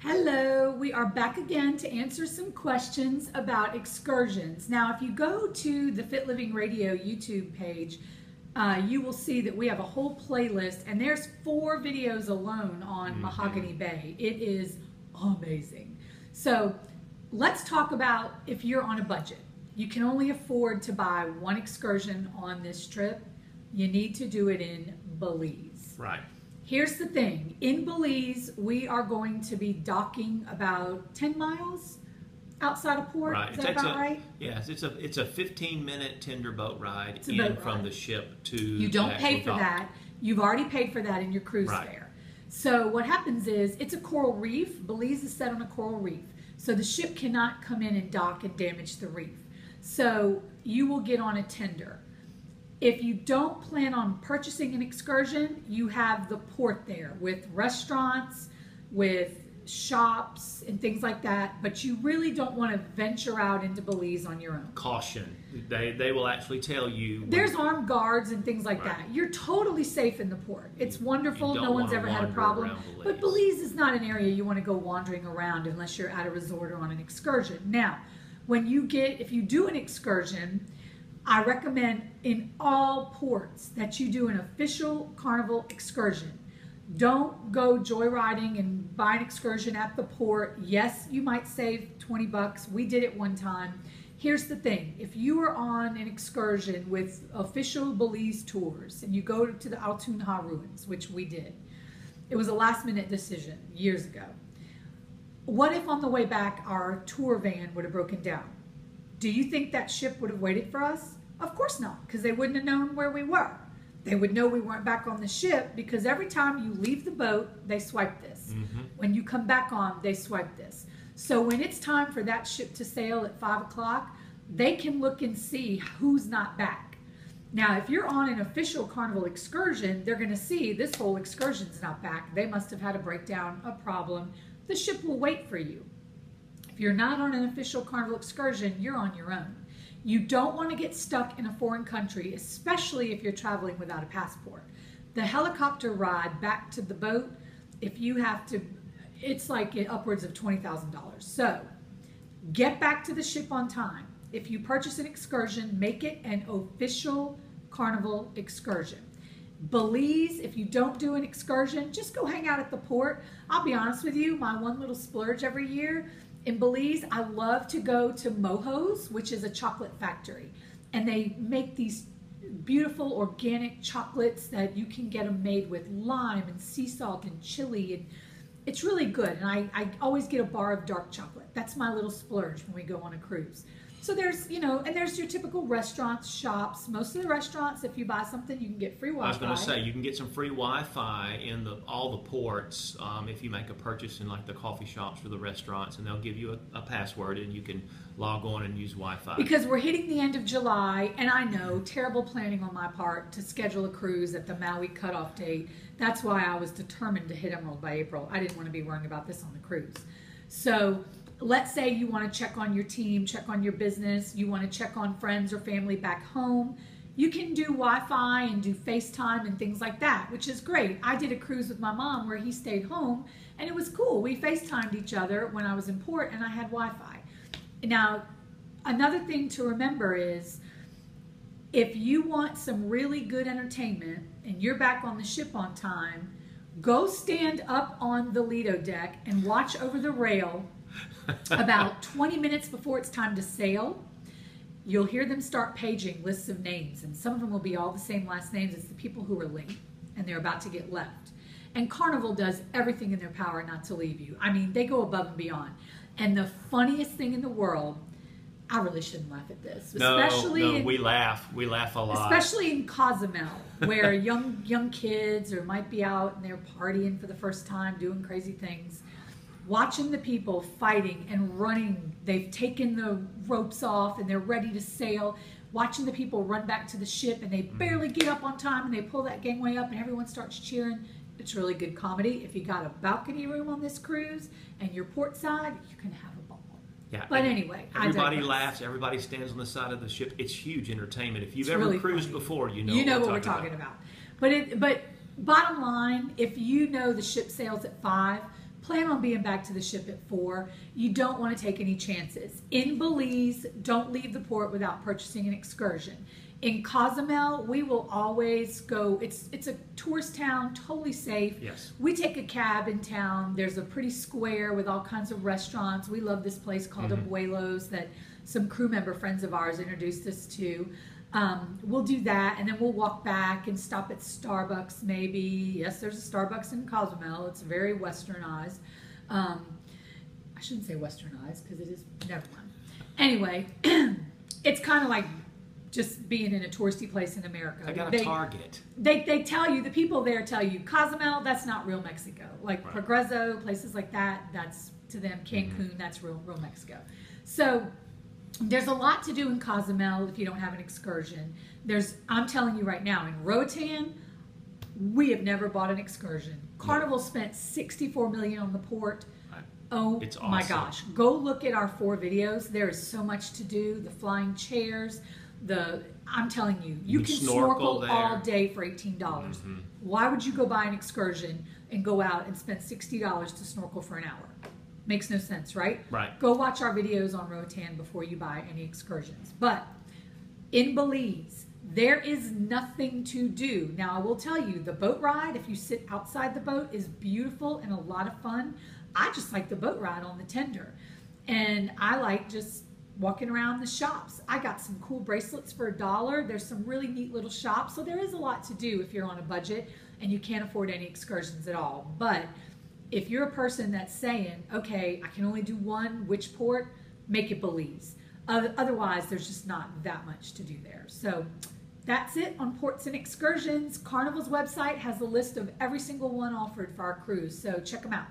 Hello, we are back again to answer some questions about excursions. Now, if you go to the Fit Living Radio YouTube page, you will see that we have a whole playlist, and there's 4 videos alone on Mahogany Bay. It is amazing. So let's talk about if you're on a budget. You can only afford to buy one excursion on this trip. You need to do it in Belize. Right. Here's the thing. In Belize, we are going to be docking about 10 miles outside of port. Right. Is that about right? Yes, it's a 15-minute tender boat ride from the ship to You don't pay for that. You've already paid for that in your cruise fare. So what happens is it's a coral reef. Belize is set on a coral reef. So the ship cannot come in and dock and damage the reef. So you will get on a tender. If you don't plan on purchasing an excursion, you have the port there with restaurants, with shops and things like that, but you really don't want to venture out into Belize on your own. Caution. They will actually tell you. There's armed guards and things like that. You're totally safe in the port. It's wonderful. No one's ever had a problem. But Belize is not an area you want to go wandering around unless you're at a resort or on an excursion. Now, if you do an excursion, I recommend in all ports that you do an official Carnival excursion. Don't go joyriding and buy an excursion at the port. Yes, you might save 20 bucks. We did it one time. Here's the thing. If you are on an excursion with official Belize tours and you go to the Altunha ruins, which we did, it was a last-minute decision years ago. What if on the way back our tour van would have broken down? Do you think that ship would have waited for us? Of course not, because they wouldn't have known where we were. They would know we weren't back on the ship because every time you leave the boat, they swipe this. When you come back on, they swipe this. So when it's time for that ship to sail at 5 o'clock, they can look and see who's not back. Now, if you're on an official Carnival excursion, they're going to see this whole excursion's not back. They must have had a breakdown, a problem. The ship will wait for you. If you're not on an official Carnival excursion, you're on your own. You don't want to get stuck in a foreign country, especially if you're traveling without a passport. The helicopter ride back to the boat, if you have to, it's like upwards of $20,000. So get back to the ship on time. If you purchase an excursion, make it an official Carnival excursion. Belize, if you don't do an excursion, just go hang out at the port. I'll be honest with you, my one little splurge every year in Belize, I love to go to Mojo's, which is a chocolate factory. And they make these beautiful organic chocolates that you can get them made with lime and sea salt and chili. And it's really good. And I always get a bar of dark chocolate. That's my little splurge when we go on a cruise. So there's, and there's your typical restaurants, shops. Most of the restaurants, if you buy something, you can get free Wi-Fi. I was going to say, you can get some free Wi-Fi in all the ports if you make a purchase in like the coffee shops or the restaurants, and they'll give you a password and you can log on and use Wi-Fi. Because we're hitting the end of July, and I know, terrible planning on my part to schedule a cruise at the Maui cutoff date. That's why I was determined to hit Emerald by April. I didn't want to be worrying about this on the cruise. So let's say you want to check on your team, check on your business, you want to check on friends or family back home. You can do Wi-Fi and do FaceTime and things like that, which is great. I did a cruise with my mom where he stayed home, and it was cool. We FaceTimed each other when I was in port, and I had Wi-Fi. Now, another thing to remember is if you want some really good entertainment and you're back on the ship on time, go stand up on the Lido deck and watch over the rail about 20 minutes before it's time to sail. You'll hear them start paging lists of names, and some of them will be all the same last names as the people who are late and they're about to get left. And Carnival does everything in their power not to leave you. I mean, they go above and beyond. And the funniest thing in the world, I really shouldn't laugh at this. Especially we laugh a lot. Especially in Cozumel, where young kids or might be out and they're partying for the first time, doing crazy things. Watching the people fighting and running, they've taken the ropes off and they're ready to sail. Watching the people run back to the ship and they barely get up on time and they pull that gangway up and everyone starts cheering. It's really good comedy. If you got a balcony room on this cruise and you're port side, you can have a ball. Yeah, but anyway, everybody laughs. Everybody stands on the side of the ship. It's huge entertainment. If you've ever cruised before, you know what we're talking about. But bottom line, if you know the ship sails at 5, plan on being back to the ship at 4. You don't want to take any chances. In Belize, don't leave the port without purchasing an excursion. In Cozumel, we will always go, it's a tourist town, totally safe. Yes. We take a cab in town. There's a pretty square with all kinds of restaurants. We love this place called Abuelos that some crew member friends of ours introduced us to. We'll do that, and then we'll walk back and stop at Starbucks maybe. Yes, there's a Starbucks in Cozumel. It's very westernized. I shouldn't say westernized because it is, never mind. Anyway, it's kind of like just being in a touristy place in America. I got a Target. They tell you, the people there tell you, Cozumel, that's not real Mexico. Like Right. Progreso, places like that, that's to them, Cancun, that's real Mexico. So there's a lot to do in Cozumel if you don't have an excursion. I'm telling you right now, in Roatan, we have never bought an excursion. Carnival spent $64 million on the port. Oh It's awesome. my gosh. Go look at our 4 videos. There is so much to do. The flying chairs, I'm telling you, you can snorkel all day for $18. Why would you go buy an excursion and go out and spend $60 to snorkel for an hour? Makes no sense, right? Right. Go watch our videos on Roatan before you buy any excursions. But in Belize, there is nothing to do. Now, I will tell you, the boat ride, if you sit outside the boat, is beautiful and a lot of fun. I just like the boat ride on the tender. And I like just walking around the shops. I got some cool bracelets for $1. There's some really neat little shops. So there is a lot to do if you're on a budget and you can't afford any excursions at all. But if you're a person that's saying, okay, I can only do one, which port? Make it Belize. Otherwise, there's just not that much to do there. So that's it on ports and excursions. Carnival's website has a list of every single one offered for our cruise. So check them out.